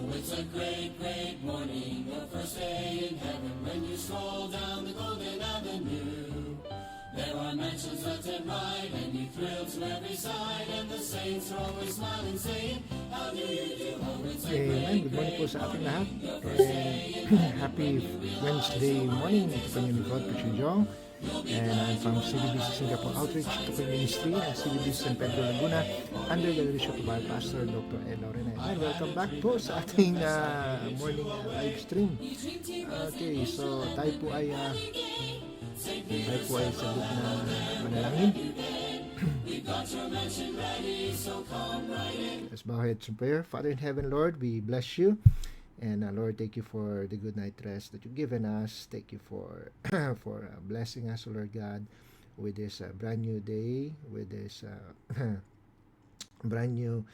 It's a great, great morning, the first day in heaven, when you stroll down the golden avenue. There are mansions left and right, and you thrill to every side, and the saints are always smiling, saying, how do you do? Oh, it's a Amen. Good morning po sa ating lahat. Happy Wednesday morning. Ito po yung lingkod, Preacher Jong. And I'm from CBBC Singapore Outreach. Ito po yung ministry ng CBBC San Pedro Laguna under the leadership of our pastor, Dr. Ed Lorena. And welcome back po sa ating morning live stream. Okay, so tayo po ay sagot na manalangin. Let's bow our heads in prayer. Father in heaven, Lord, we bless you. And Lord, thank you for the good night rest that you've given us. Thank you for blessing us, Lord God, with this brand new day, with this brand new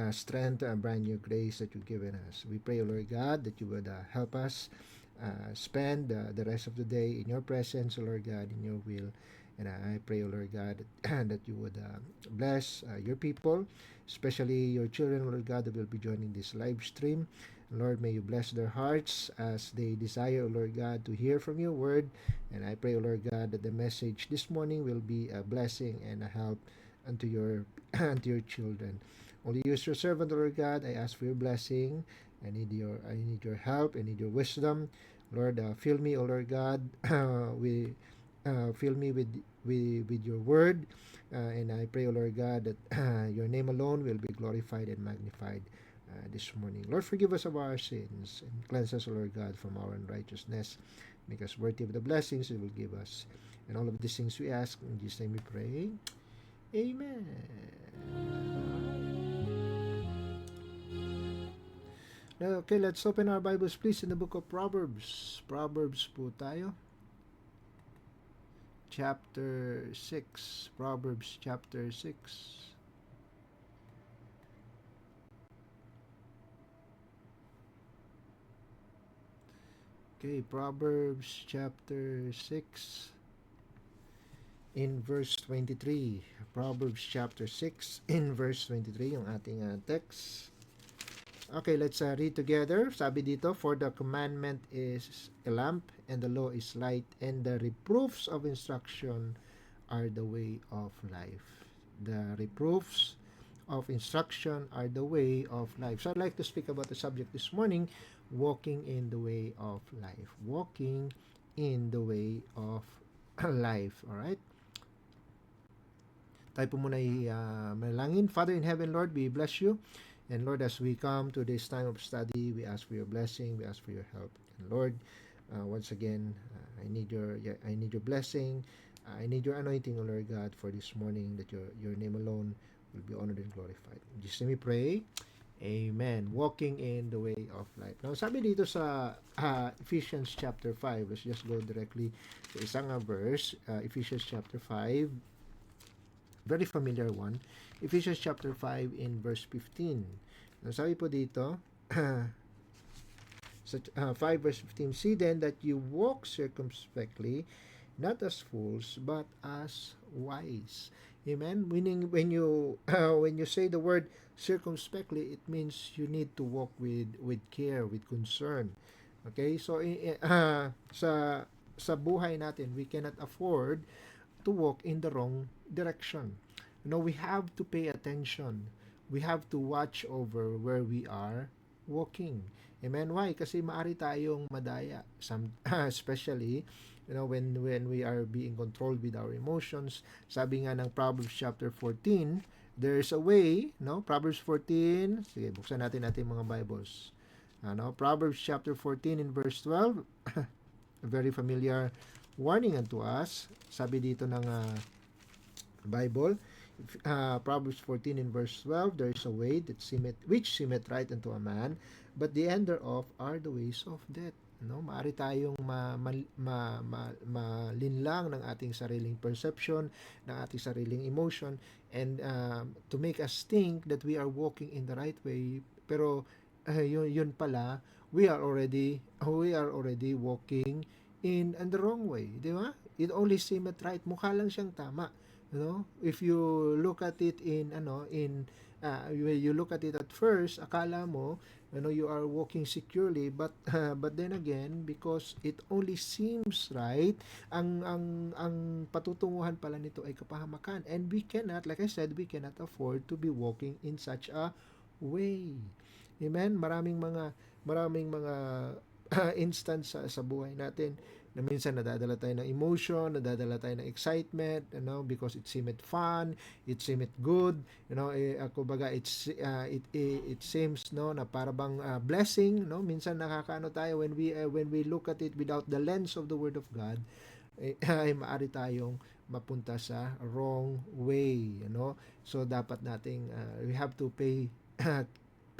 strength, brand new grace that you've given us. We pray, Lord God, that you would help us spend the rest of the day in your presence, Lord God, in your will. And I pray, Lord God, that you would bless your people, especially your children, Lord God, that will be joining this live stream. Lord, may you bless their hearts as they desire, Lord God, to hear from your word. And I pray, Lord God, that the message this morning will be a blessing and a help unto your children. Only use your servant, Lord God. I ask for your blessing. I need your help. I need your wisdom. Lord, fill me, O Lord God, fill me with your word. And I pray, O Lord God, that your name alone will be glorified and magnified this morning. Lord, forgive us of our sins and cleanse us, O Lord God, from our unrighteousness. Make us worthy of the blessings you will give us. And all of these things we ask, in Jesus' name we pray. Amen. Okay, let's open our Bibles please in the book of Proverbs. Proverbs po tayo. Chapter 6. Proverbs chapter 6. Okay, Proverbs chapter 6 in verse 23. Proverbs chapter 6 in verse 23 yung ating text. Okay, let's read together. Sabi dito, for the commandment is a lamp and the law is light and the reproofs of instruction are the way of life. The reproofs of instruction are the way of life. So I'd like to speak about the subject this morning, walking in the way of life. Walking in the way of life. Alright? Tayo po muna manalangin. Father in heaven, Lord, we bless you. And Lord, as we come to this time of study, we ask for your blessing. We ask for your help. And Lord, once again, I need your blessing. I need your anointing, O Lord God, for this morning, that your name alone will be honored and glorified. In Jesus' name we pray. Amen. Walking in the way of life. Now, sabi dito sa Ephesians chapter 5, let's just go directly to isang verse, Ephesians chapter 5, very familiar one. Ephesians chapter 5 in verse 15. Now, sabi po dito, sa 5 verse 15, see then that you walk circumspectly, not as fools, but as wise. Amen. Meaning, when you say the word circumspectly, it means you need to walk with care, with concern. Okay? So sa buhay natin, we cannot afford to walk in the wrong direction. We have to pay attention. We have to watch over where we are walking. Amen. Why? Kasi maaari tayong madaya. Especially when we are being controlled with our emotions. Sabi nga ng Proverbs chapter 14, there's a way, Proverbs 14, sige, buksan natin mga Bibles. Proverbs chapter 14 in verse 12, a very familiar warning unto us. Sabi dito ng Bible, Proverbs 14 in verse 12, there is a way which seemeth right unto a man, but the end thereof are the ways of death. Maaari tayong malinlang ng ating sariling perception, ng ating sariling emotion, and to make us think that we are walking in the right way, pero yun pala, we are already walking in the wrong way, di ba? It only seemeth right, mukha lang siyang tama, If you look at it in when you look at it at first, akala mo you are walking securely, but but then again, because it only seems right, ang patutunguhan pala nito ay kapahamakan, and we cannot, like I said, we cannot afford to be walking in such a way. Amen. Maraming mga instance sa buhay natin na minsan nadadala tayo ng emotion, nadadala tayo ng excitement, because it seemed fun, it seemed good, kumbaga it seems na para bang blessing, minsan nakakaano tayo when we look at it without the lens of the word of God, ay maari tayong mapunta sa wrong way, so dapat nating we have to pay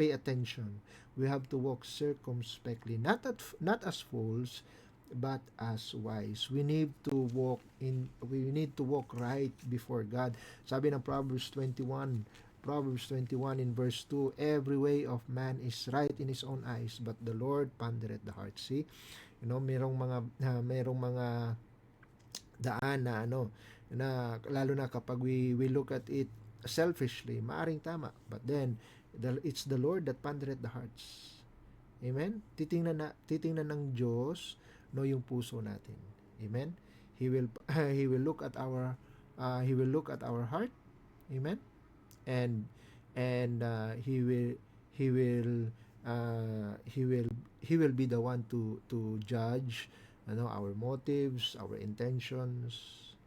attention. We have to walk circumspectly, not as fools, but as wise. We need to walk right before God. Sabi ng Proverbs 21 in verse 2, every way of man is right in his own eyes, but the Lord pondereth the heart. See? Merong mga daan na na lalo na kapag we look at it selfishly, maaring tama, but then it's the Lord that pondereth the hearts. Amen? Titingnan ng Diyos yung puso natin. Amen? He will he will look at our heart. Amen? And he will be the one to judge our motives, our intentions.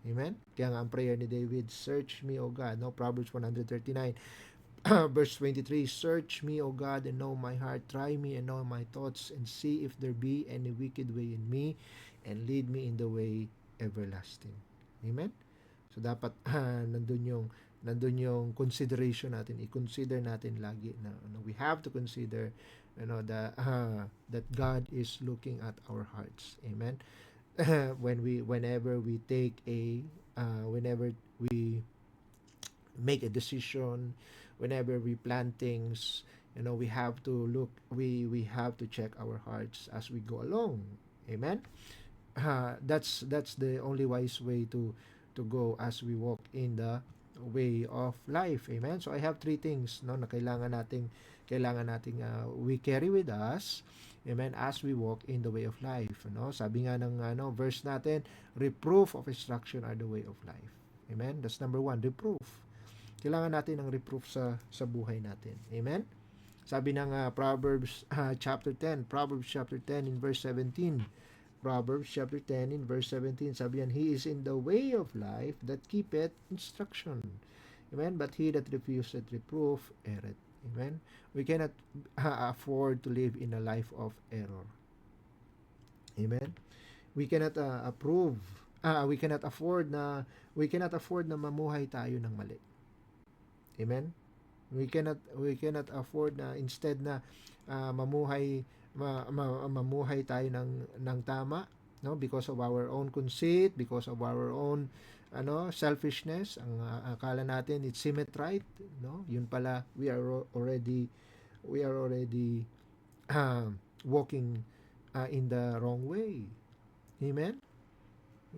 Amen? Kaya nga ang prayer ni David, search me, O God. Proverbs 139 verse 23, search me, O God, and know my heart. Try me and know my thoughts, and see if there be any wicked way in me, and lead me in the way everlasting. Amen? So dapat nandun yung consideration natin. I-consider natin lagi na we have to consider that God is looking at our hearts. Amen? Whenever we make a decision, whenever we plan things, we have to look, we have to check our hearts as we go along. Amen. That's the only wise way to go as we walk in the way of life. Amen. So I have three things na kailangan nating we carry with us, amen, as we walk in the way of life. Sabi nga ng verse natin, reproof of instruction are the way of life. Amen. That's number one, reproof. Kailangan natin ng reproof sa buhay natin. Amen? Sabi ng Proverbs chapter 10 in verse 17. Proverbs chapter 10 in verse 17. Sabi yan, he is in the way of life that keepeth instruction. Amen? But he that refuseth reproof erreth. Amen? We cannot afford to live in a life of error. Amen? We cannot we cannot afford na mamuhay tayo ng mali. Amen? We cannot afford na instead na mamuhay tayo ng tama, because of our own conceit, because of our own selfishness. Ang akala natin it seemed right, yun pala we are already walking in the wrong way. Amen?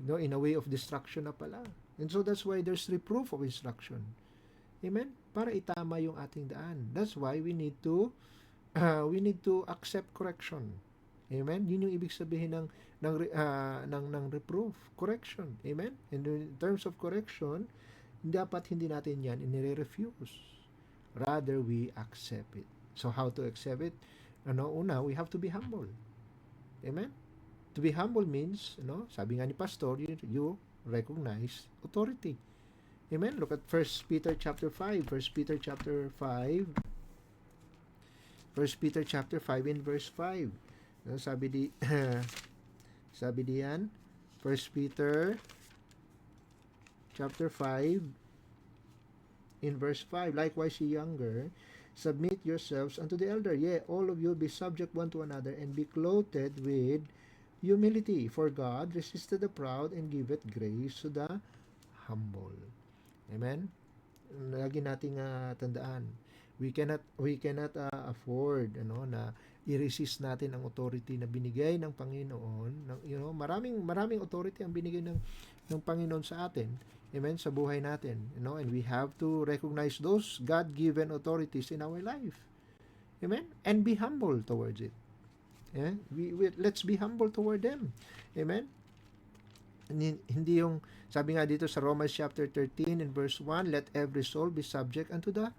In a way of destruction na pala. And so that's why there's reproof of instruction. Amen? Para itama yung ating daan. That's why we need to accept correction. Amen? Yun yung ibig sabihin ng reproof, correction. Amen? And in terms of correction, dapat hindi natin yan inire-refuse. Rather, we accept it. So how to accept it? Una, we have to be humble. Amen? To be humble means, sabi nga ni pastor, you recognize authority. Amen. Look at 1 Peter chapter 5. 1 Peter chapter 5 in verse 5. Sabi diyan, 1 Peter chapter 5 in verse 5. Likewise, ye younger, submit yourselves unto the elder. Yea, all of you be subject one to another, and be clothed with humility. For God resisteth the proud, and giveth grace to the humble. Amen? Lagi nating tandaan, we cannot afford na i-resist natin ang authority na binigay ng Panginoon. Maraming authority ang binigay ng Panginoon sa atin. Amen, sa buhay natin. And we have to recognize those God-given authorities in our life. Amen? And be humble towards it. Amen? Let's be humble toward them. Amen? Hindi yung, sabi nga dito sa Romans chapter 13 and verse 1, let every soul be subject unto the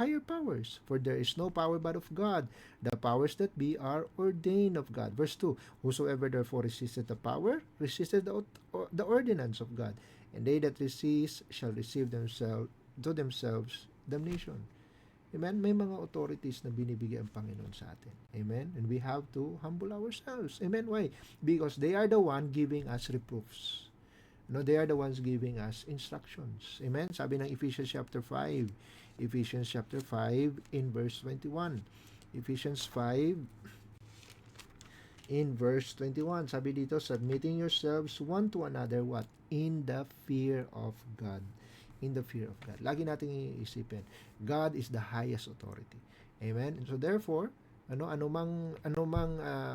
higher powers, for there is no power but of God. The powers that be are ordained of God. Verse 2, whosoever therefore resisted the power, resisted the ordinance of God, and they that resist shall receive themselves damnation. Amen? May mga authorities na binibigay ang Panginoon sa atin. Amen? And we have to humble ourselves. Amen? Why? Because they are the one giving us reproofs. They are the ones giving us instructions. Amen? Sabi ng Ephesians chapter 5. Ephesians chapter 5 in verse 21. Ephesians 5 in verse 21. Sabi dito, submitting yourselves one to another, what? In the fear of God. In the fear of God. Lagi nating iisipin, God is the highest authority. Amen? And so therefore, anumang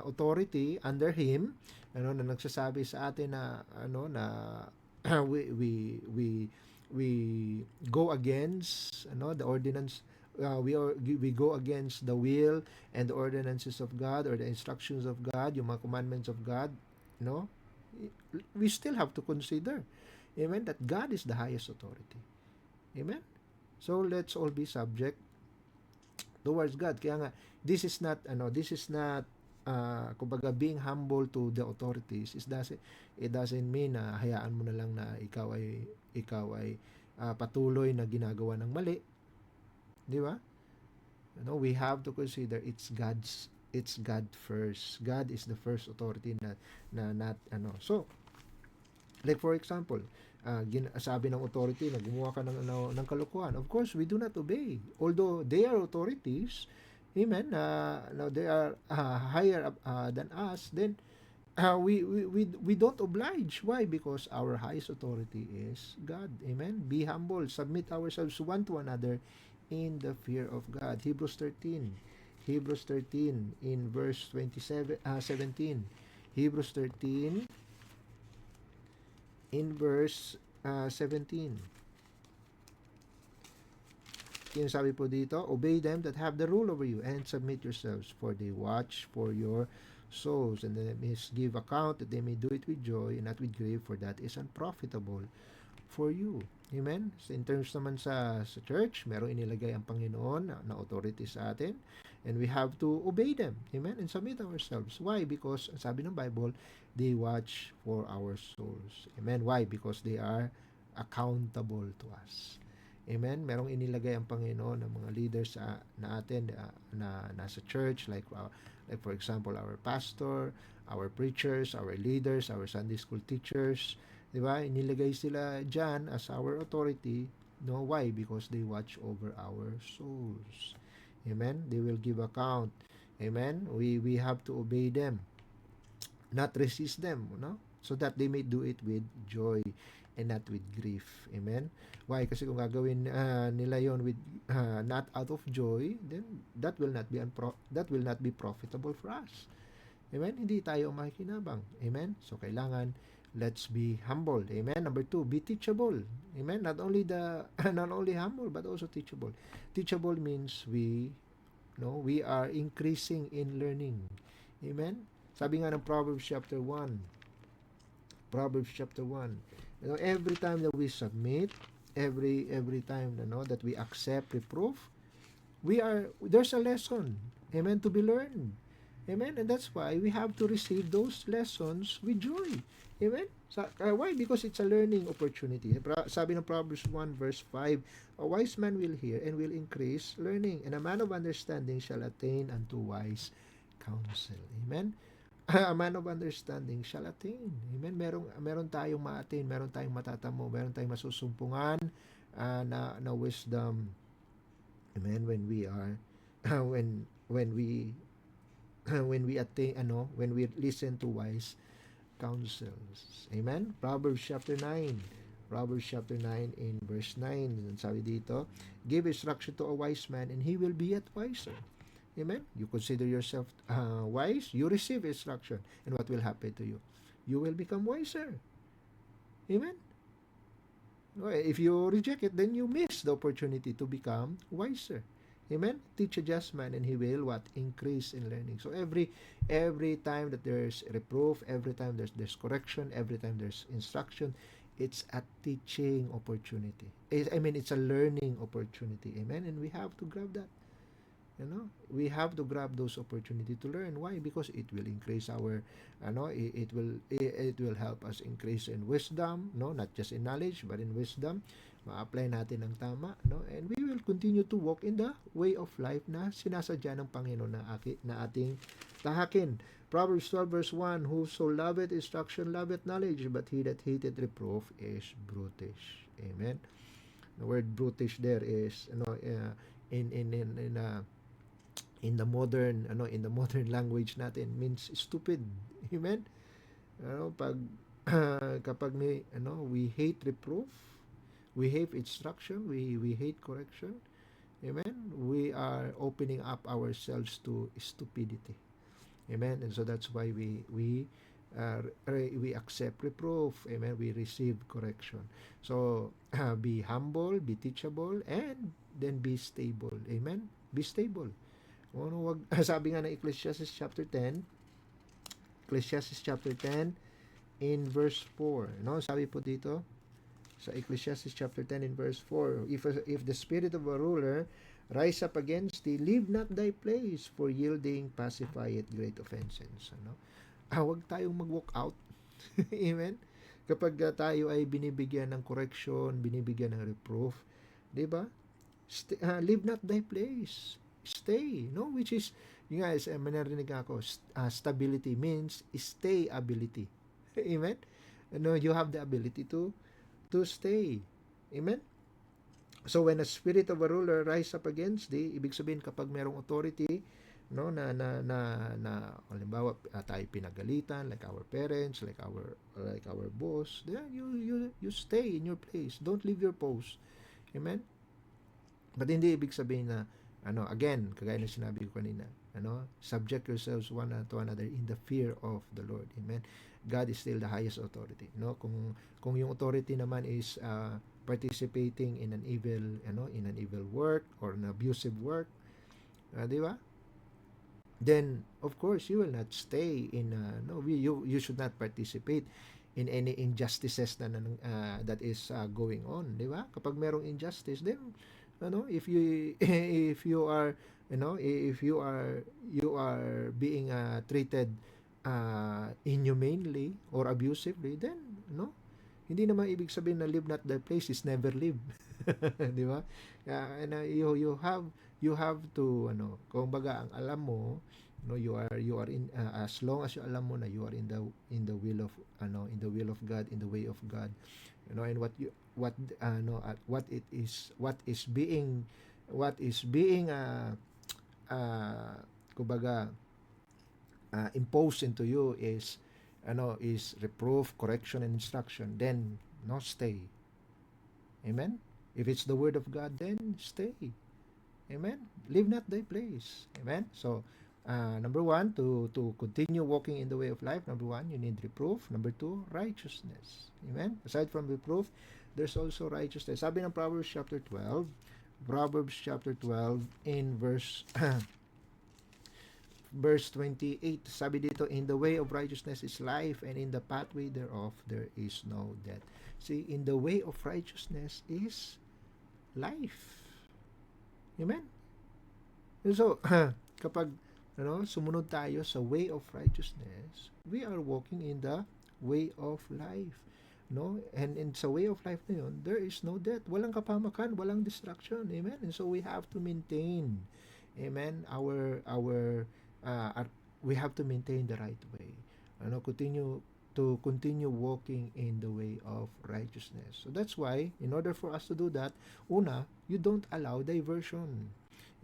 authority under Him, na nagsasabi sa atin na, we go against, the ordinance, we go against the will and the ordinances of God or the instructions of God, yung mga commandments of God, we still have to consider, amen, that God is the highest authority. Amen? So let's all be subject towards God. Kaya nga, this is not kumbaga being humble to the authorities. It doesn't mean na hayaan mo na lang na ikaw ay patuloy na ginagawa ng mali. Di ba? We have to consider it's God first. God is the first authority So, like for example, sabi ng authority na gumawa ka ng kalokohan. Of course, we do not obey. Although they are authorities, amen, they are higher than us, then we don't oblige. Why? Because our highest authority is God. Amen? Be humble. Submit ourselves one to another in the fear of God. Hebrews 13 in verse 17. Hebrews 13 in verse 17. Sabi po dito, obey them that have the rule over you and submit yourselves, for they watch for your souls, and they must give account that they may do it with joy and not with grief, for that is unprofitable for you. Amen? So in terms naman sa church, merong inilagay ang Panginoon na authority sa atin, and we have to obey them. Amen? And submit ourselves. Why? Because, sabi ng Bible, they watch for our souls. Amen? Why? Because they are accountable to us. Amen? Merong inilagay ang Panginoon ng mga leaders na atin na nasa church, like for example, our pastor, our preachers, our leaders, our Sunday school teachers. Diba? Inilagay sila dyan as our authority. No, why? Because they watch over our souls. Amen? They will give account. Amen? We have to obey them, not resist them, so that they may do it with joy and not with grief. Amen? Why? Kasi kung gagawin nila yon with not out of joy, then that will not be profitable for us. Amen? Hindi tayo makikinabang. Amen? So kailangan let's be humble. Amen? Number 2, be teachable. Amen? Not only humble but also teachable. Teachable means we are increasing in learning. Amen? Sabi nga ng Proverbs chapter 1. Every time that we submit, every time that we accept reproof, there's a lesson, amen, to be learned. Amen? And that's why we have to receive those lessons with joy. Amen? Why? Because it's a learning opportunity. Sabi ng Proverbs 1 verse 5, a wise man will hear and will increase learning, and a man of understanding shall attain unto wise counsel. Amen? A man of understanding shall attain. Amen? Meron tayong ma-attain, meron tayong matatamo, meron tayong masusumpungan na wisdom. Amen? When we are when we attain when we listen to wise counsels. Amen? Proverbs chapter 9 in verse 9, sabi dito, give instruction to a wise man and he will be yet wiser. Amen? You consider yourself wise, you receive instruction, and what will happen to you? You will become wiser. Amen? If you reject it, then you miss the opportunity to become wiser. Amen. Teach a just man, and he will what increase in learning. So every time that there's reproof, every time there's correction, every time there's instruction, it's a teaching opportunity. It's a learning opportunity. Amen. And we have to grab that. We have to grab those opportunity to learn. Why? Because it will increase our it will help us increase in wisdom, no, not just in knowledge but in wisdom. Ma-apply natin ng tama, no, and we will continue to walk in the way of life na sinasadya ng Panginoon na ating tahakin. Proverbs 12 verse 1, whoso loveth instruction loveth knowledge, but he that hateth reproof is brutish. Amen. The word brutish there is in the modern language natin means stupid. Amen. Pag kapag we hate reproof, we hate instruction, we hate correction. Amen. We are opening up ourselves to stupidity. Amen. And so that's why we accept reproof. Amen. We receive correction. So be humble, be teachable, and then be stable. Amen. Be stable. Sabi nga ng Ecclesiastes chapter 10 in verse 4. Sabi po dito sa Ecclesiastes chapter 10 in verse 4, if the spirit of a ruler rise up against thee, leave not thy place, for yielding pacifieth great offenses. Huwag tayong mag-walk out. Amen. Kapag tayo ay binibigyan ng correction, binibigyan ng reproof, 'di ba? Leave not thy place. Stay, no, which is guys, manarinig ako, stability means stay ability. Amen. You have the ability to stay. Amen. So when a spirit of a ruler rise up against thee, ibig sabihin kapag merong authority, no, na halimbawa tayo pinagalitan, like our parents, like our boss, then you stay in your place. Don't leave your post. Amen. But hindi ibig sabihin na again, kagaya ng sinabi ko kanina, subject yourselves one to another in the fear of the Lord. Amen. God is still the highest authority. Kung yung authority naman is participating in an evil work or an abusive work, di ba? Then of course you will not stay in you should not participate in any injustices that is going on, di ba? Kapag merong injustice, then if you are being treated inhumanely or abusively, then hindi naman ibig sabihin na live not thy place is never live. Di ba? And you have to kumbaga ang alam mo, you are in as long as you alam mo na you are in the will of God, in the way of God, and what is being kumbaga imposed into you is reproof, correction, and instruction, then stay. Amen. If it's the word of God, then stay. Amen. Leave not thy place. Amen. So number one, to continue walking in the way of life, number one, you need reproof. Number two, righteousness. Amen. Aside from reproof, there's also righteousness. Sabi ng Proverbs chapter 12 in verse 28, sabi dito, in the way of righteousness is life, and in the pathway thereof there is no death. See, in the way of righteousness is life. Amen. So kapag sumunod tayo sa way of righteousness, we are walking in the way of life. And in sa way of life na yun, there is no death. Walang kapamakan, walang destruction. Amen. And so we have to maintain, amen, we have to maintain the right way. Continue walking in the way of righteousness. So that's why, in order for us to do that, una, you don't allow diversion.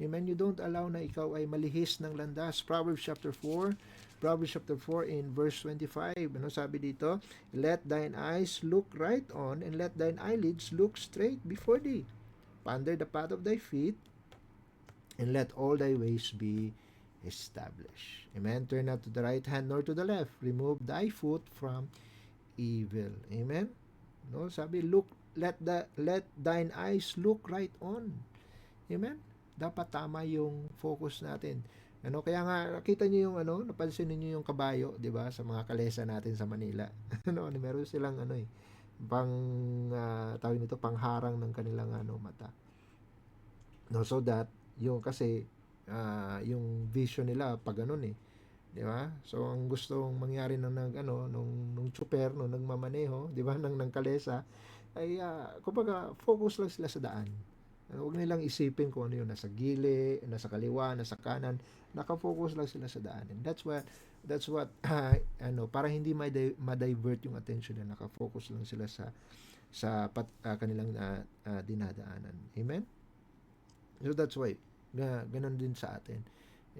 Amen. You don't allow na ikaw ay malihis ng landas. Proverbs chapter 4 in verse 25. Sabi dito? Let thine eyes look right on, and let thine eyelids look straight before thee. Ponder the path of thy feet, and let all thy ways be established. Amen. Turn not to the right hand nor to the left. Remove thy foot from evil. Amen. No, sabi, look, let thine eyes look right on. Amen? Dapat tama yung focus natin. Ano, kaya nga nakita niyo yung ano, napansin niyo yung kabayo, 'di ba, sa mga kalesa natin sa Manila. Ano, meron silang ano pang tawag nito pangharang ng kanilang ano mata. No, so that yung kasi yung vision nila pag ganun 'di ba? So ang gustong mangyari ng nag ano nung tsuper nung nagmamaneho, 'di ba, ng kalesa ay kumbaga focus lang sila sa daan. Huwag nilang isipin kung ano yung nasa gili, nasa kaliwa, nasa kanan. Naka-focus lang sila sa daan. And that's what ano para hindi ma-divert yung attention nila. Naka-focus lang sila kanilang dinadaanan. Amen? So that's why ganun din sa atin.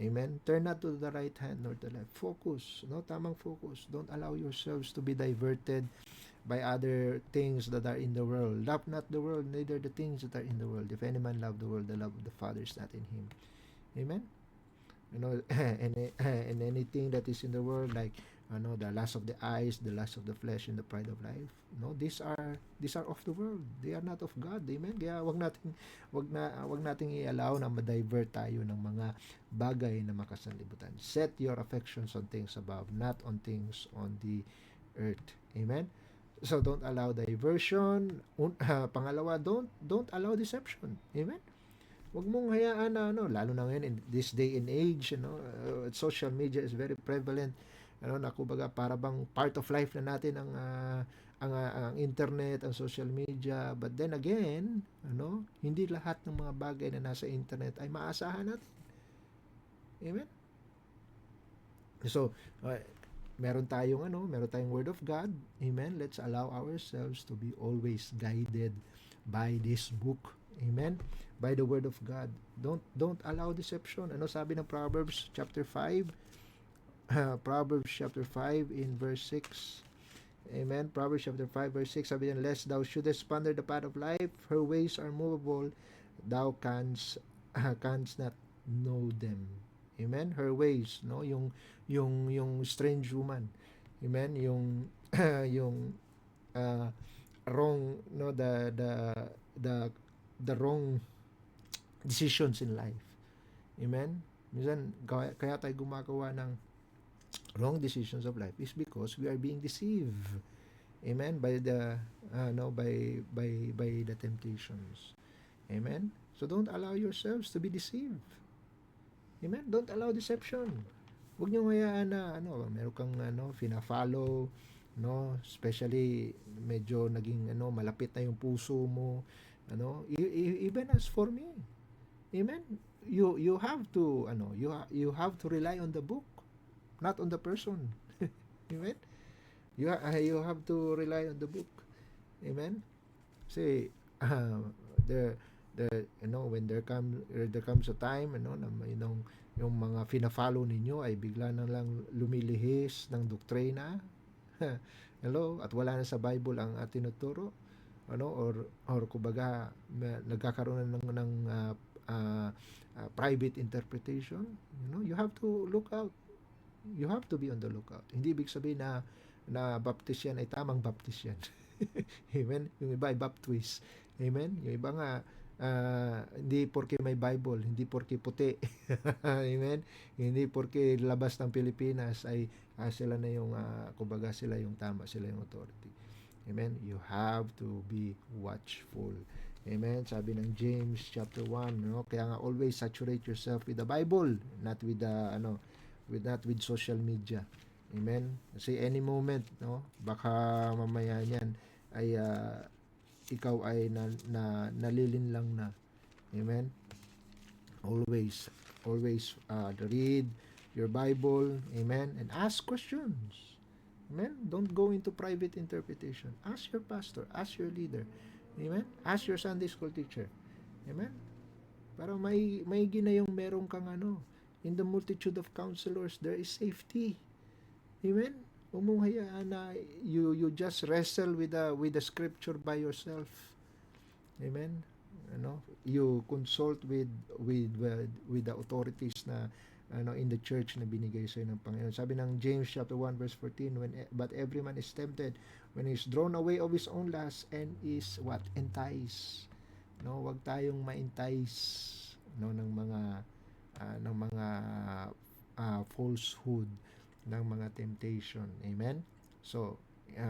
Amen. Turn not to the right hand nor to the left. Focus, no? Tamang focus. Don't allow yourselves to be diverted by other things that are in the world. Love not the world, neither the things that are in the world. If any man love the world, the love of the Father is not in him. Amen. You know, and anything that is in the world, like the lust of the eyes, the lust of the flesh, and the pride of life. No, these are of the world. They are not of God. Amen. Kaya wag nating i-allow na ma-divert tayo ng mga bagay na makasanlibutan. Set your affections on things above, not on things on the earth. Amen. So don't allow diversion. Pangalawa, don't allow deception. Amen. Huwag mong hayaan na lalo na ngayon in this day and age, social media is very prevalent. Na kumbaga para bang part of life na natin ang internet, ang social media. But then again, hindi lahat ng mga bagay na nasa internet ay maasahan natin. Amen. So, meron tayong word of God. Amen. Let's allow ourselves to be always guided by this book. Amen. By the word of God. Don't allow deception. Ano sabi ng Proverbs chapter 5? Proverbs chapter 5 in verse 6. Amen. Proverbs chapter 5 verse 6 sabi niya, lest thou shouldest ponder the path of life, her ways are movable, thou canst not know them. Amen. Her ways, no, yung strange woman. Amen. Yung wrong, no, the wrong decisions in life. Amen. Minsan kaya tayo gumagawa ng wrong decisions of life is because we are being deceived. Amen. By the by the temptations. Amen. So don't allow yourselves to be deceived. Amen. Don't allow deception. Huwag niyo hayaan na meron kang fina-follow, especially medyo naging malapit na yung puso mo, even as for me. Amen. You have to you have to rely on the book, not on the person. Amen. You have to rely on the book. Amen. Say when there comes a time na yung mga fina-follow ninyo ay bigla na lang lumilihis ng doktrina. Hello, at wala na sa Bible ang tinuturo, or kumbaga nagkakaroon ng private interpretation. You have to look out. You have to be on the lookout. Hindi ibig sabihin na baptist yan ay tamang baptist yan. Amen. Yung iba ay baptist. Amen. Yung iba nga hindi porke may Bible, hindi porke puti. Amen. Hindi porke labas ng Pilipinas ay sila na yung kumbaga sila yung tama, sila yung authority. Amen. You have to be watchful. Amen. Sabi ng James chapter 1, kaya nga always saturate yourself with the Bible, not with with social media. Amen. Kasi any moment, baka mamaya niyan ay ikaw ay nalilinlang na. Amen. Always read your Bible. Amen. And ask questions. Amen. Don't go into private interpretation. Ask your pastor. Ask your leader. Amen. Ask your Sunday school teacher. Amen. Para may ginayong merong kang in the multitude of counselors, there is safety. Amen. Huwag mong hayaan na you just wrestle with the scripture by yourself. Amen. You consult with the authorities na in the church na binigay sa ng Panginoon. Sabi ng James chapter 1 verse 14, but every man is tempted when he's drawn away of his own lust and is what? Enticed. No, wag tayong ma-entice no ng mga falsehood, ng mga temptation. Amen. So,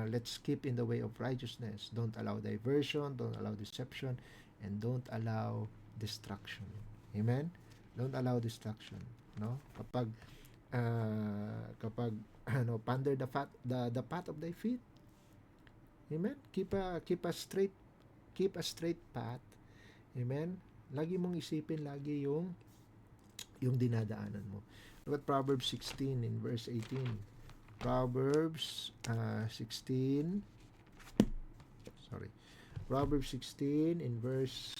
let's keep in the way of righteousness. Don't allow diversion, don't allow deception, and don't allow distraction. Amen. Don't allow distraction, no? Kapag ponder the path of thy feet. Amen. Keep a straight path. Amen. Lagi mong isipin lagi yung dinadaanan mo. Look at Proverbs 16 in verse 18. Proverbs 16 Proverbs 16 in verse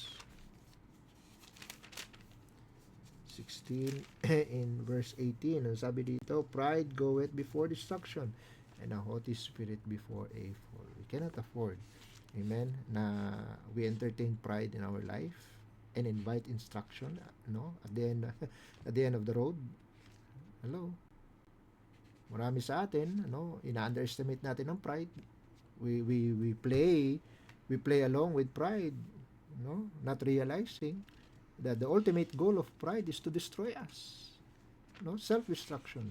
16 in verse 18. Ang sabi dito, pride goeth before destruction, and a haughty spirit before a fall. We cannot afford, amen, na we entertain pride in our life and invite instruction, no, at the end of the road. Hello. Marami sa atin, ina-underestimate natin ang pride. We play along with pride, not realizing that the ultimate goal of pride is to destroy us. Self-destruction.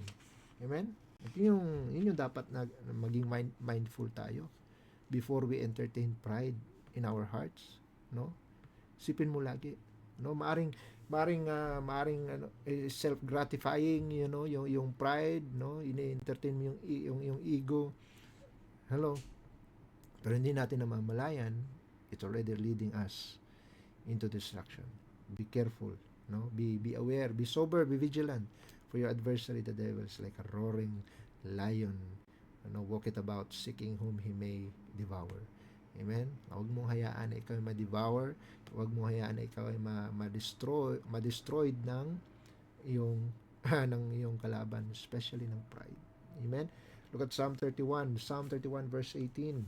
Amen? At yun yung dapat na maging mindful tayo before we entertain pride in our hearts. Sipin mo lagi. Maaring self-gratifying, yung pride, ini-entertain mo yung ego. Hello. Pero hindi natin namamalayan, it's already leading us into destruction. Be careful, be aware, be sober, be vigilant, for your adversary the devil is like a roaring lion, walketh about seeking whom he may devour. Amen. Huwag mong hayaan na ikaw ay ma-devour, huwag mong hayaan na ikaw ay ma-destroyed ng iyong kalaban, especially ng pride. Amen. Look at Psalm 31 verse 18.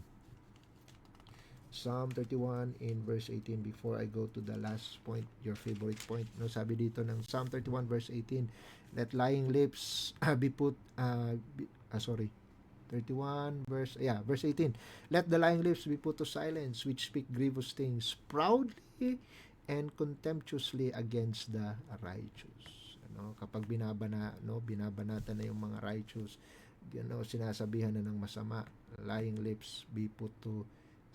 Psalm 31 in verse 18, before I go to the last point, your favorite point. Sabi dito ng Psalm 31 verse 18, let lying lips be put 31 verse 18, let the lying lips be put to silence which speak grievous things proudly and contemptuously against the righteous. Kapag binabanatan na yung mga righteous, sinasabihan na ng masama, lying lips be put to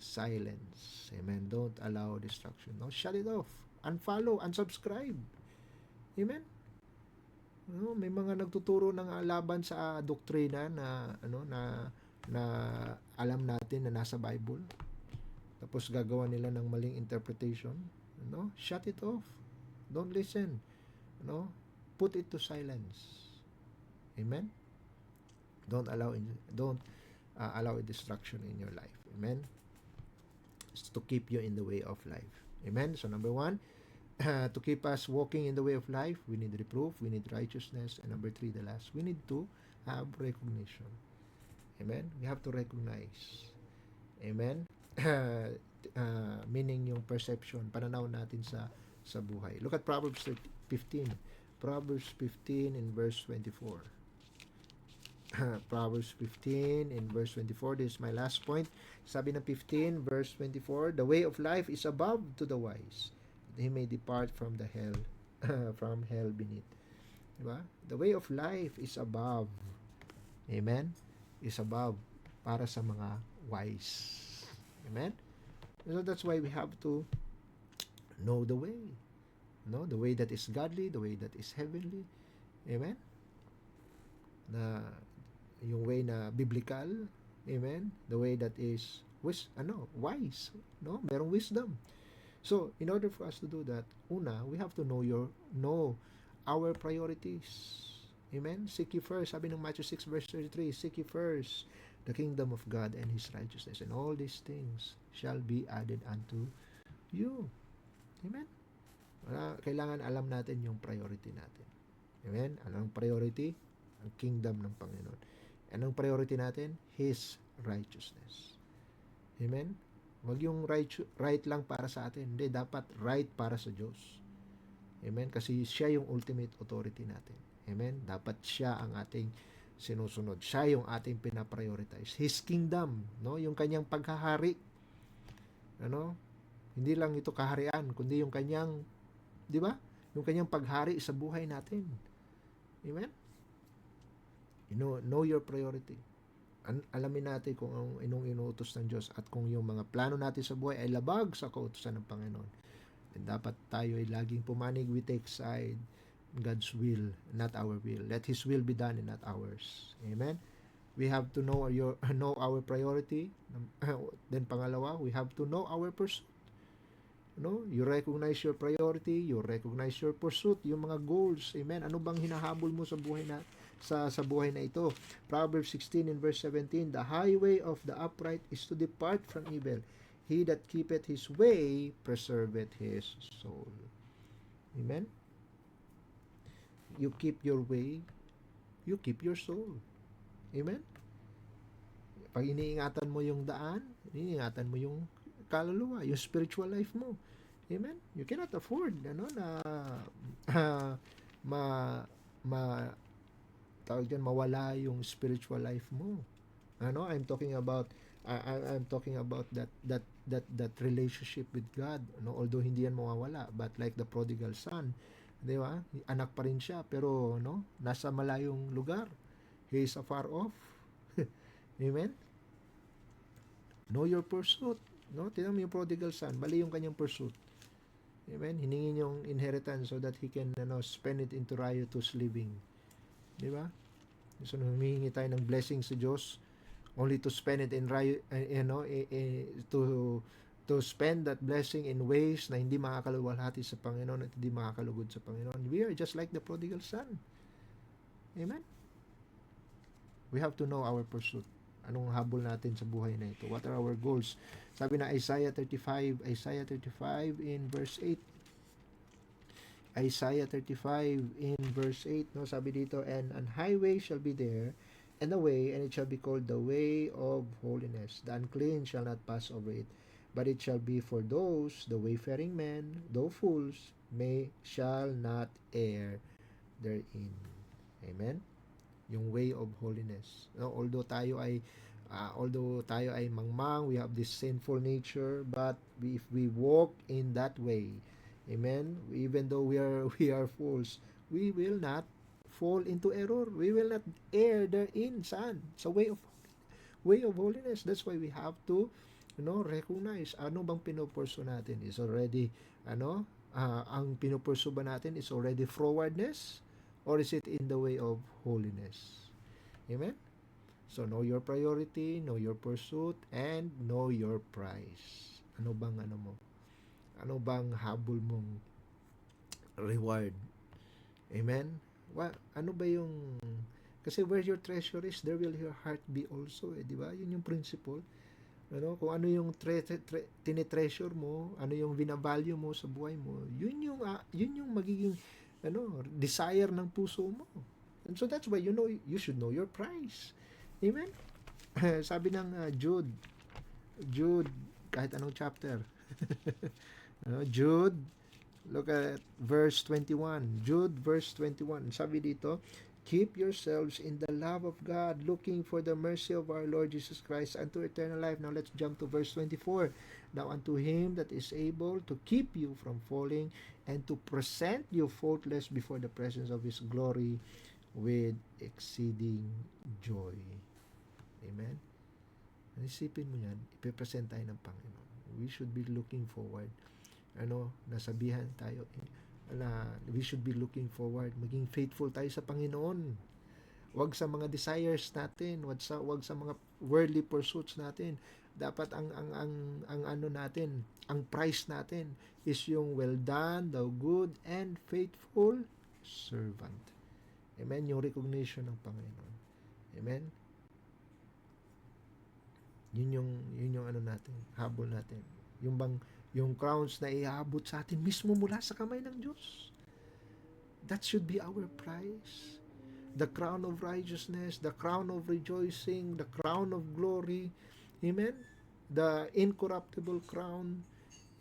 silence. Amen. Don't allow distraction. Shut it off. Unfollow, unsubscribe. Amen. May mga nagtuturo ng laban sa doktrina na alam natin na nasa Bible. Tapos gagawa nila ng maling interpretation. Shut it off. Don't listen. Put it to silence. Amen. Don't allow a distraction in your life. Amen. It's to keep you in the way of life. Amen. So number 1, to keep us walking in the way of life, we need reproof, we need righteousness, and number 3, the last, we need to have recognition. Amen. We have to recognize. Amen. Meaning yung perception, pananaw natin sa buhay. Look at Proverbs 15. Proverbs 15 in verse 24. Proverbs 15 in verse 24. This is my last point. Sabi ng 15 verse 24, the way of life is above to the wise, that he may depart from the hell from hell beneath. Diba? The way of life is above. Amen? Is above para sa mga wise. Amen? So that's why we have to know the way. The way that is godly, the way that is heavenly. Amen? Na yung way na biblical, amen, the way that is wise, merong wisdom. So in order for us to do that, una, we have to know our priorities. Amen. Seek ye first, sabi ng Matthew 6 verse 33, seek ye first the kingdom of God and His righteousness, and all these things shall be added unto you. Amen. Kailangan alam natin yung priority natin. Amen. Anong priority? Ang kingdom ng Panginoon. Anong priority natin? His righteousness. Amen? Wag yung right lang para sa atin. Hindi, dapat right para sa Diyos. Amen? Kasi siya yung ultimate authority natin. Amen? Dapat siya ang ating sinusunod. Siya yung ating pinaprioritize. His kingdom, no? Yung kanyang paghahari. Ano? Hindi lang ito kaharian, kundi yung kanyang, di ba? Yung kanyang paghari sa buhay natin. Amen? Know your priority. Alamin natin kung anong inuutos ng Diyos at kung yung mga plano natin sa buhay ay labag sa kautusan ng Panginoon. And dapat tayo ay laging pumanig, we take side God's will, not our will. Let His will be done and not ours. Amen? We have to know our priority. Then pangalawa, we have to know our pursuit. No? You recognize your priority, you recognize your pursuit, yung mga goals. Amen? Ano bang hinahabol mo sa buhay na buhay na ito? Proverbs 16 and verse 17, the highway of the upright is to depart from evil. He that keepeth his way preserveth his soul. Amen? You keep your way, you keep your soul. Amen? Pag iniingatan mo yung daan, iniingatan mo yung kaluluwa, yung spiritual life mo. Amen? You cannot afford tawag dyan, mawala yung spiritual life mo. I'm talking about that relationship with God. Although hindi yan mawawala, but like the prodigal son, di ba? Anak pa rin siya, pero nasa malayong lugar. He is afar off. Amen? Know your pursuit. Tingnan mo yung prodigal son, mali yung kanyang pursuit. Amen? Hiningi niya yung inheritance so that he can spend it into riotous living. Di ba? So, humihingi tayo ng blessing sa Diyos only to spend it in to spend that blessing in ways na hindi makakaluwalhati sa Panginoon at hindi makakalugod sa Panginoon. We are just like the prodigal son. Amen? We have to know our pursuit. Anong habol natin sa buhay na ito? What are our goals? Sabi na Isaiah 35 in verse 8. Isaiah 35 in verse 8, sabi dito, and an highway shall be there, and a way, and it shall be called the way of holiness. The unclean shall not pass over it, but it shall be for those, the wayfaring men, though fools, shall not err therein. Amen? Yung way of holiness. Although tayo ay mangmang, we have this sinful nature, but if we walk in that way, amen, even though we are fools, we will not fall into error. We will not err therein. Saan? Sa way of holiness. That's why we have to recognize ano bang pinupurso natin is already ang pinupurso ba natin is already forwardness, or is it in the way of holiness? Amen? So, know your priority, know your pursuit, and know your price. Ano bang Ano bang habol mong reward? Amen? Ano ba yung... Kasi where your treasure is, there will your heart be also. Di ba? Yun yung principle. Kung ano yung tinitreasure mo, ano yung binavalue mo sa buhay mo, yun yung magiging desire ng puso mo. And so that's why you should know your price. Amen? Sabi ng Jude, kahit anong chapter. Jude, look at verse 21. Jude verse 21. Sabi dito, keep yourselves in the love of God, looking for the mercy of our Lord Jesus Christ unto eternal life. Now let's jump to verse 24. Now unto him that is able to keep you from falling and to present you faultless before the presence of his glory with exceeding joy. Amen? Isipin mo yan, ipipresent tayo ng Panginoon. We should be looking forward. Nasabihan tayo na we should be looking forward, maging faithful tayo sa Panginoon. Wag sa mga desires natin, wag sa mga worldly pursuits natin. Dapat ang natin, ang price natin is yung well done, thou good and faithful servant. Amen? Yung recognition ng Panginoon. Amen? Yun yung natin, habol natin. Yung crowns na iabot sa atin mismo mula sa kamay ng Diyos. That should be our prize. The crown of righteousness, the crown of rejoicing, the crown of glory. Amen? The incorruptible crown.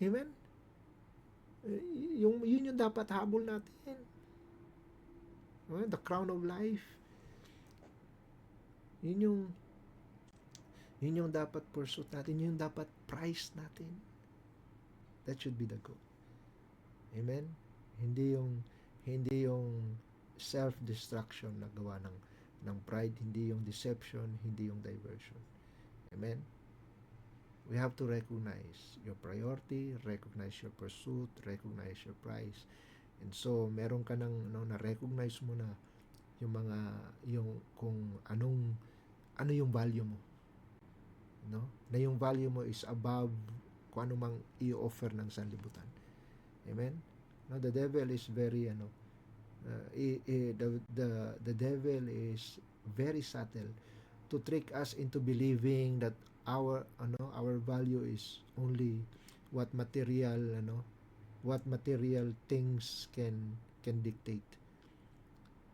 Amen? Yun yung dapat habol natin. The crown of life. Yun yung, yun yung dapat pursuit natin, yun yung dapat prize natin. That should be the goal. Amen? Hindi yung self-destruction na gawa ng pride, hindi yung deception, hindi yung diversion. Amen? We have to recognize your priority, recognize your pursuit, recognize your prize. And so, meron ka nang na-recognize mo na yung mga, yung kung ano yung value mo. No? Na yung value mo is above kung ano mang i-offer ng sanlibutan. Amen? No, the devil is very, the devil is very subtle to trick us into believing that our value is only what material things can dictate.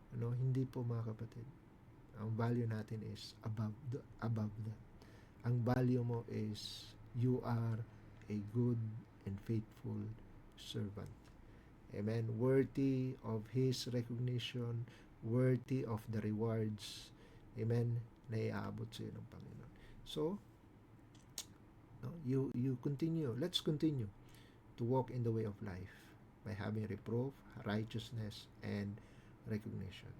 Hindi po, mga kapatid. Ang value natin is above that. Ang value mo is you are a good and faithful servant. Amen. Worthy of His recognition, worthy of the rewards. Amen. Na iaabot sa iyo ng Panginoon. So, you continue. Let's continue to walk in the way of life by having reproof, righteousness, and recognition.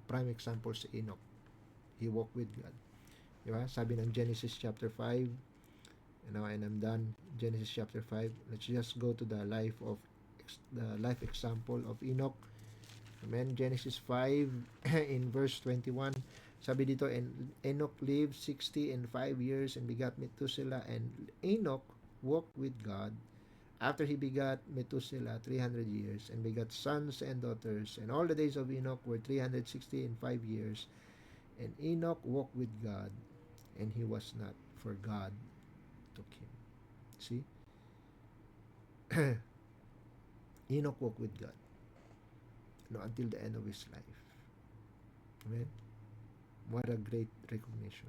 Prime example si Enoch. He walked with God. Diba? Sabi ng Genesis chapter 5, and I'm done. Genesis chapter 5. Let's just go to the life example of Enoch. Amen. Genesis 5 in verse 21. Sabi dito, and Enoch lived 65 years and begat Methuselah, and Enoch walked with God after he begat Methuselah 300 years and begat sons and daughters, and all the days of Enoch were 365 years, and Enoch walked with God, and he was not, for God took him. See? Enoch walked with God until the end of his life. Amen. What a great recognition.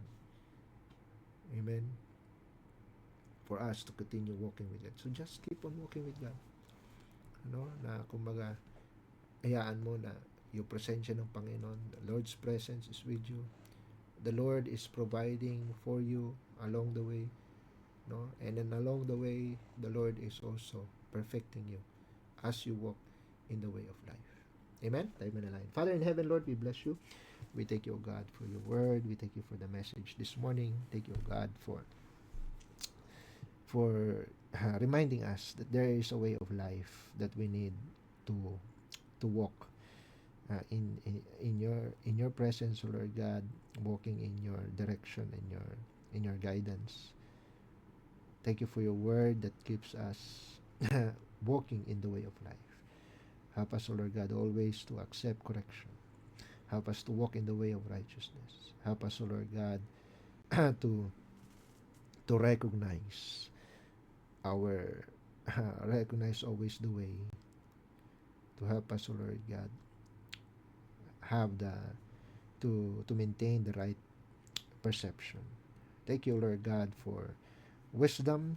Amen. For us to continue walking with God. So just keep on walking with God. Na kumbaga, hayaan mo na yung presensya ng Panginoon, the Lord's presence is with you. The Lord is providing for you along the way. And then along the way, the Lord is also perfecting you as you walk in the way of life. Amen? Tayo manalangin. Father in heaven, Lord, we bless you. We thank you, O God, for your word. We thank you for the message this morning. Thank you, O God, for reminding us that there is a way of life that we need to walk in your presence, O Lord God, walking in your direction, in your guidance. Thank you for your word that keeps us walking in the way of life. Help us, O Lord God, always to accept correction. Help us to walk in the way of righteousness. Help us, O Lord God, to recognize recognize always the way. To help us, O Lord God, have to maintain the right perception. Thank you, Lord God, for wisdom.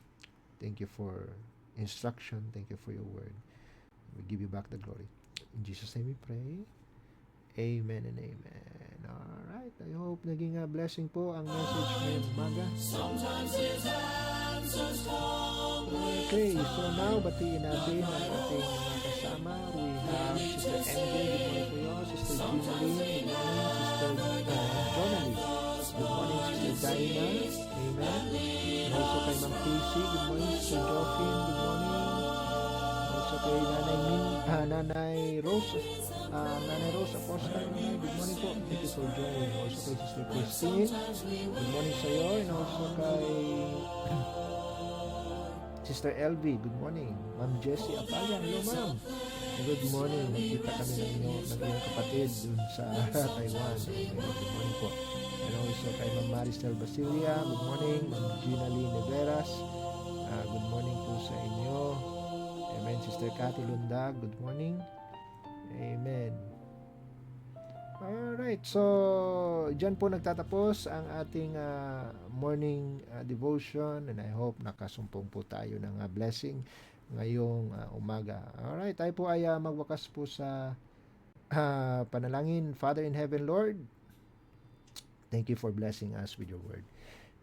Thank you for instruction. Thank you for your word. We give you back the glory. In Jesus' name we pray. Amen and amen. Alright, I hope naging blessing po ang message ngayong umaga. Okay, so now batiin natin ang ating mga kasama. We have Sister MJ, good morning po yun. Sister Julie, good morning. Sister Jonalie, good morning. Sister Dinah, amen. And also kay Ma'am Casey, good morning. Sister Joffin, good morning. Also kay Nanay Rose, Nanay Rose Acosta, good morning po. Thank you for joining. Also kay Sister Christine, good morning sa iyo. And also kay Sister LV, good morning. Ma'am Jessie Apaya, hello ma'am. Good morning. Nakita kami ng iyong kapatid dun sa Taiwan. Good morning po. And also kay Ma'am Maristel Basilia, good morning. Ma'am Gina Lee Neveras, good morning po sa inyo. Amen. Sister Cathy Lundag, good morning. Amen. Alright, so dyan po nagtatapos ang ating morning devotion, and I hope nakasumpong po tayo ng blessing ngayong umaga. Alright, tayo po ay magwakas po sa panalangin. Father in heaven, Lord, Thank you for blessing us with your word.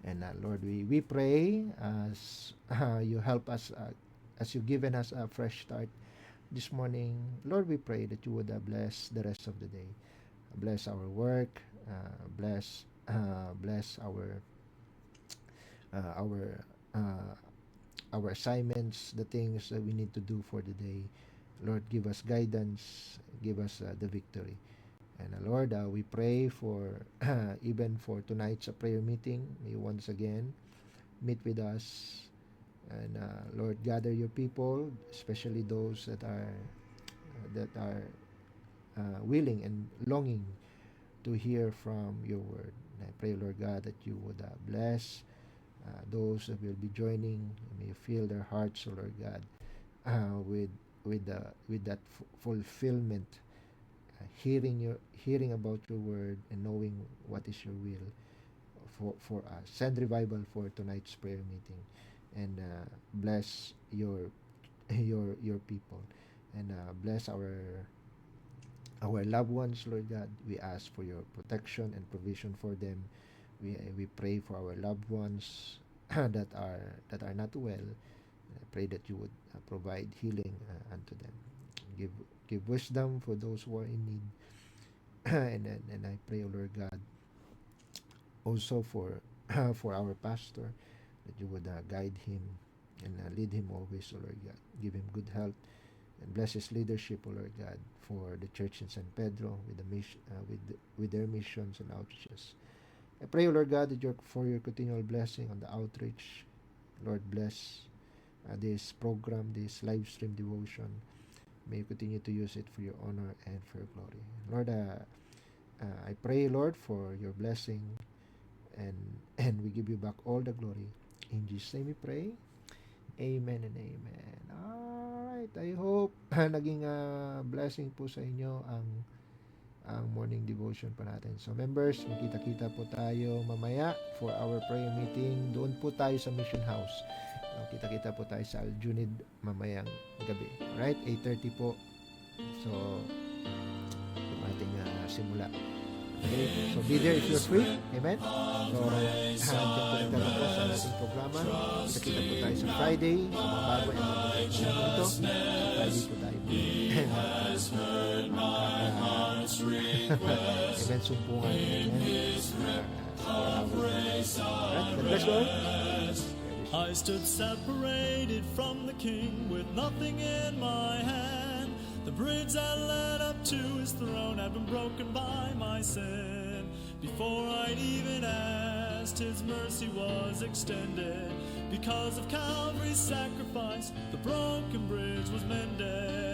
And Lord, we pray as you help us, as you've given us a fresh start this morning. Lord, we pray that you would bless the rest of the day. Bless our work. Bless our our assignments, the things that we need to do for the day. Lord, give us guidance, give us the victory. And Lord, we pray for even for tonight's prayer meeting. May you once again meet with us. And Lord, gather your people, especially those that are willing and longing to hear from your word. And I pray, Lord God, that you would bless those that will be joining. May you fill their hearts, oh Lord God, with that fulfillment, hearing about your word and knowing what is your will for us. Send revival for tonight's prayer meeting, and bless your people, and bless our loved ones, Lord God. We ask for your protection and provision for them. We pray for our loved ones that are not well. I pray that you would provide healing unto them. Give wisdom for those who are in need. and I pray, O Lord God, also for for our pastor, that you would guide him and lead him always, O Lord God. Give him good health and bless his leadership, O Lord God, for the church in San Pedro with the mission, with their missions and outreaches. I pray, O Lord God, that for your continual blessing on the outreach. Lord, bless this program, this live stream devotion. May you continue to use it for your honor and for your glory. Lord, I pray, Lord, for your blessing, and we give you back all the glory. In Jesus' name we pray. Amen and amen. Alright, I hope naging blessing po sa inyo ang morning devotion pa natin. So members, magkita-kita po tayo mamaya for our prayer meeting. Doon po tayo sa Mission House. Kita-kita po tayo sa Aljunid mamayang gabi. Alright, 8:30 po. So, yung ating simula. Okay, so be there if you're free. Amen? So, dyan po nagkaroon po sa ating programa. Kita-kita po tayo sa Friday. Sa mga bago ay mga ito. Friday po tayo. Event sumpungan. Alright, let's go. I stood separated from the king with nothing in my hand. The bridge that led up to his throne had been broken by my sin. Before I'd even asked, his mercy was extended. Because of Calvary's sacrifice, the broken bridge was mended.